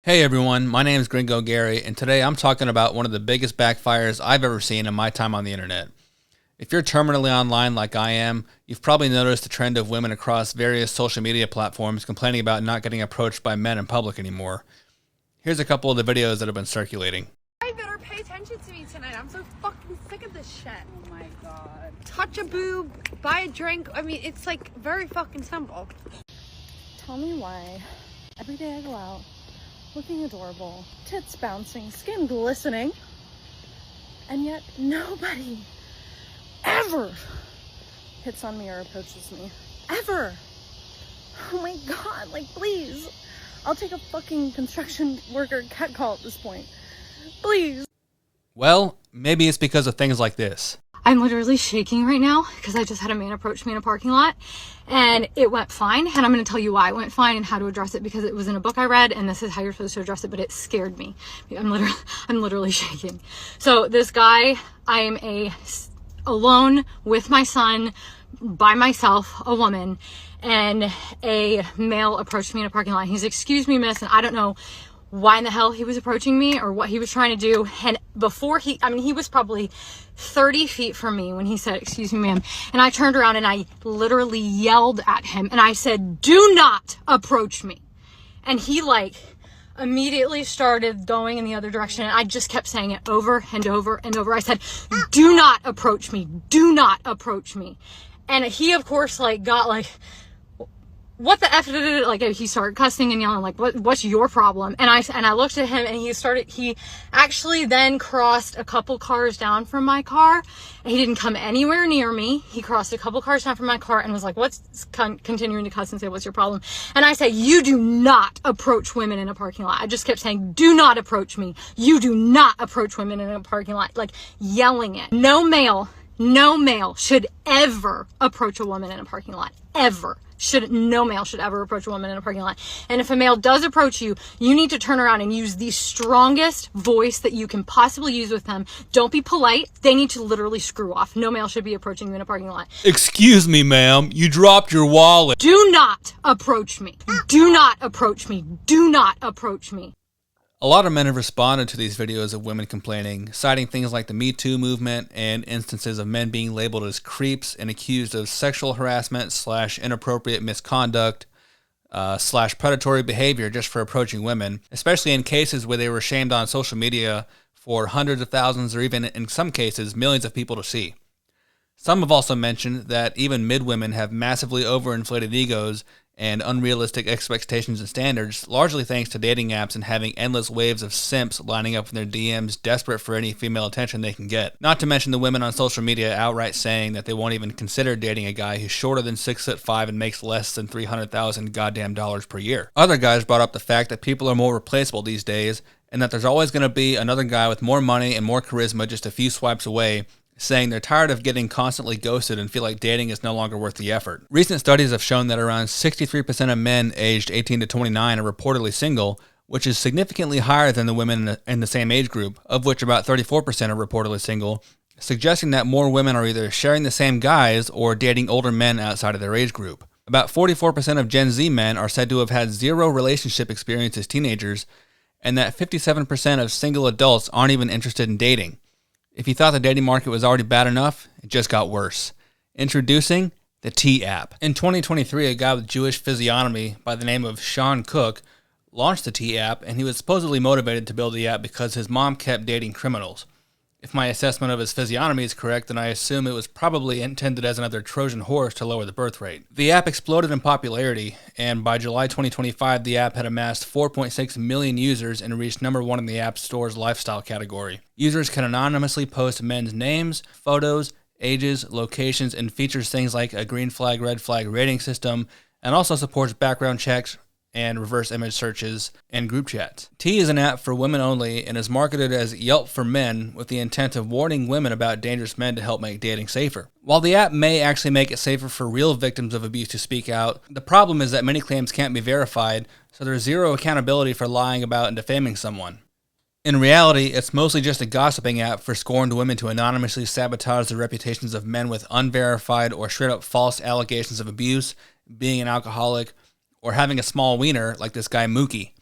Hey everyone, my name is Gringo Gary, and today I'm talking about one of the biggest backfires I've ever seen in my time on the internet. If you're terminally online like I am, you've probably noticed the trend of women across various social media platforms complaining about not getting approached by men in public anymore. Here's a couple of the videos that have been circulating. I better pay attention to me tonight. I'm so fucking sick of this shit. Oh my god. Touch a boob, buy a drink. I mean, it's like very fucking simple. Tell me why every day I go out looking adorable, tits bouncing, skin glistening, and yet nobody ever hits on me or approaches me. Ever. Oh my god, like please. I'll take a fucking construction worker catcall at this point. Please. Well, maybe it's because of things like this. I'm literally shaking right now because I just had a man approach me in a parking lot and it went fine. And I'm going to tell you why it went fine and how to address it, because it was in a book I read and this is how you're supposed to address it, but it scared me. I'm literally shaking. So this guy, I am alone with my son, by myself, a woman, and a male approached me in a parking lot. He's, "Excuse me, miss," and I don't know why in the hell he was approaching me or what he was trying to do. And before he was probably 30 feet from me when he said, "Excuse me, ma'am." And I turned around and I literally yelled at him and I said, "Do not approach me." And he immediately started going in the other direction. And I just kept saying it over and over and over. I said, "Do not approach me. Do not approach me." And he, of course, got what the F did it? He started cussing and yelling, what's your problem? And I looked at him and he actually then crossed a couple cars down from my car. He didn't come anywhere near me. He crossed a couple cars down from my car and was like, continuing to cuss and say, "What's your problem?" And I said, "You do not approach women in a parking lot." I just kept saying, "Do not approach me. You do not approach women in a parking lot," yelling it. No male should ever approach a woman in a parking lot. Ever. No male should ever approach a woman in a parking lot. And if a male does approach you, you need to turn around and use the strongest voice that you can possibly use with them. Don't be polite. They need to literally screw off. No male should be approaching you in a parking lot. "Excuse me, ma'am, you dropped your wallet." Do not approach me. Do not approach me. Do not approach me. A lot of men have responded to these videos of women complaining, citing things like the Me Too movement and instances of men being labeled as creeps and accused of sexual harassment / inappropriate misconduct / predatory behavior just for approaching women, especially in cases where they were shamed on social media for hundreds of thousands or even in some cases millions of people to see. Some have also mentioned that even mid-women have massively overinflated egos and unrealistic expectations and standards, largely thanks to dating apps and having endless waves of simps lining up in their DMs, desperate for any female attention they can get. Not to mention the women on social media outright saying that they won't even consider dating a guy who's shorter than 6'5" and makes less than $300,000 goddamn dollars per year. Other guys brought up the fact that people are more replaceable these days, and that there's always going to be another guy with more money and more charisma just a few swipes away, saying they're tired of getting constantly ghosted and feel like dating is no longer worth the effort. Recent studies have shown that around 63% of men aged 18 to 29 are reportedly single, which is significantly higher than the women in the same age group, of which about 34% are reportedly single, suggesting that more women are either sharing the same guys or dating older men outside of their age group. About 44% of Gen Z men are said to have had zero relationship experience as teenagers, and that 57% of single adults aren't even interested in dating. If you thought the dating market was already bad enough, it just got worse. Introducing the Tea App. In 2023, a guy with Jewish physiognomy by the name of Sean Cook launched the Tea App, and he was supposedly motivated to build the app because his mom kept dating criminals. If my assessment of his physiognomy is correct, then I assume it was probably intended as another Trojan horse to lower the birth rate. The app exploded in popularity, and by July 2025, the app had amassed 4.6 million users and reached #1 in the App Store's lifestyle category. Users can anonymously post men's names, photos, ages, locations, and features things like a green flag, red flag rating system, and also supports background checks and reverse image searches and group chats. Tea is an app for women only and is marketed as Yelp for men with the intent of warning women about dangerous men to help make dating safer. While the app may actually make it safer for real victims of abuse to speak out, the problem is that many claims can't be verified, so there's zero accountability for lying about and defaming someone. In reality, it's mostly just a gossiping app for scorned women to anonymously sabotage the reputations of men with unverified or straight-up false allegations of abuse, being an alcoholic, or having a small wiener like this guy Mookie.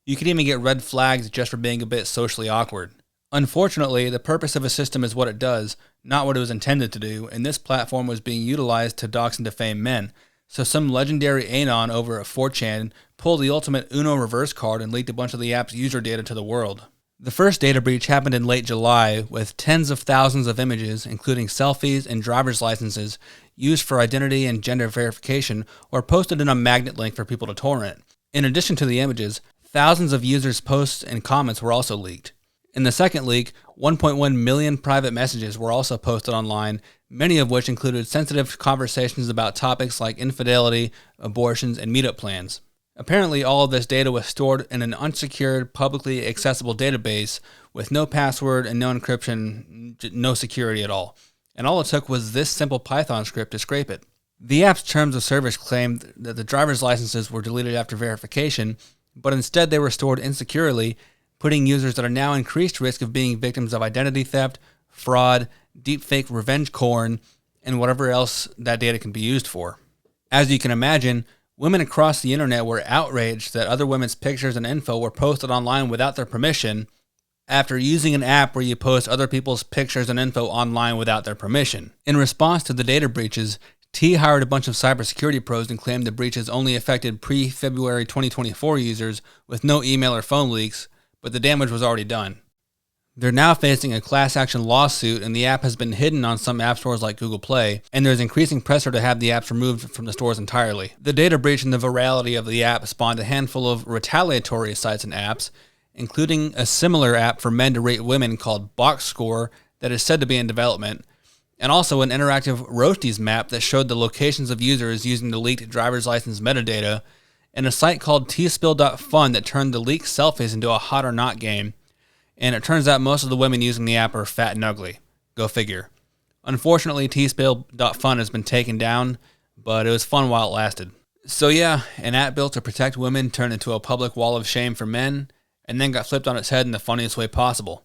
You could even get red flags just for being a bit socially awkward. Unfortunately, the purpose of a system is what it does, not what it was intended to do, and this platform was being utilized to dox and defame men. So some legendary anon over at 4chan pulled the ultimate Uno reverse card and leaked a bunch of the app's user data to the world. The first data breach happened in late July, with tens of thousands of images, including selfies and driver's licenses, used for identity and gender verification or posted in a magnet link for people to torrent. In addition to the images, thousands of users' posts and comments were also leaked. In the second leak, 1.1 million private messages were also posted online, many of which included sensitive conversations about topics like infidelity, abortions, and meetup plans. Apparently, all of this data was stored in an unsecured, publicly accessible database with no password and no encryption, no security at all. And all it took was this simple Python script to scrape it. The app's terms of service claimed that the driver's licenses were deleted after verification, but instead they were stored insecurely, putting users at a now increased risk of being victims of identity theft, fraud, deepfake revenge porn, and whatever else that data can be used for. As you can imagine, women across the internet were outraged that other women's pictures and info were posted online without their permission after using an app where you post other people's pictures and info online without their permission. In response to the data breaches, T hired a bunch of cybersecurity pros and claimed the breaches only affected pre-February 2024 users with no email or phone leaks, but the damage was already done. They're now facing a class action lawsuit, and the app has been hidden on some app stores like Google Play, and there's increasing pressure to have the apps removed from the stores entirely. The data breach and the virality of the app spawned a handful of retaliatory sites and apps, including a similar app for men to rate women called Box Score that is said to be in development, and also an interactive Roasties map that showed the locations of users using the leaked driver's license metadata, and a site called teaspill.fun that turned the leaked selfies into a hot or not game. And it turns out most of the women using the app are fat and ugly. Go figure. Unfortunately, teaspill.fun has been taken down, but it was fun while it lasted. So yeah, an app built to protect women turned into a public wall of shame for men, and then got flipped on its head in the funniest way possible.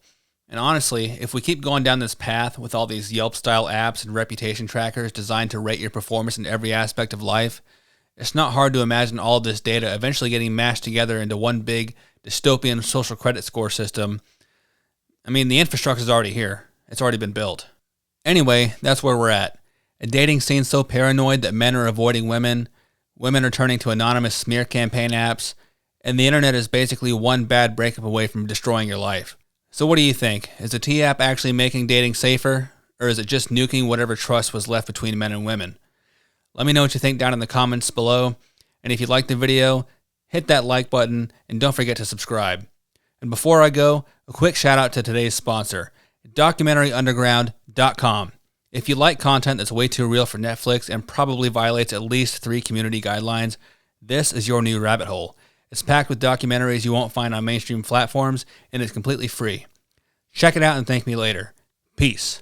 And honestly, if we keep going down this path with all these Yelp-style apps and reputation trackers designed to rate your performance in every aspect of life, it's not hard to imagine all of this data eventually getting mashed together into one big dystopian social credit score system. I mean, the infrastructure is already here. It's already been built. Anyway, that's where we're at. A dating scene so paranoid that men are avoiding women, women are turning to anonymous smear campaign apps, and the internet is basically one bad breakup away from destroying your life. So what do you think? Is the Tea app actually making dating safer, or is it just nuking whatever trust was left between men and women? Let me know what you think down in the comments below, and if you liked the video, hit that like button, and don't forget to subscribe. And before I go, a quick shout out to today's sponsor, documentaryunderground.com. If you like content that's way too real for Netflix and probably violates at least 3 community guidelines, this is your new rabbit hole. It's packed with documentaries you won't find on mainstream platforms, and it's completely free. Check it out and thank me later. Peace.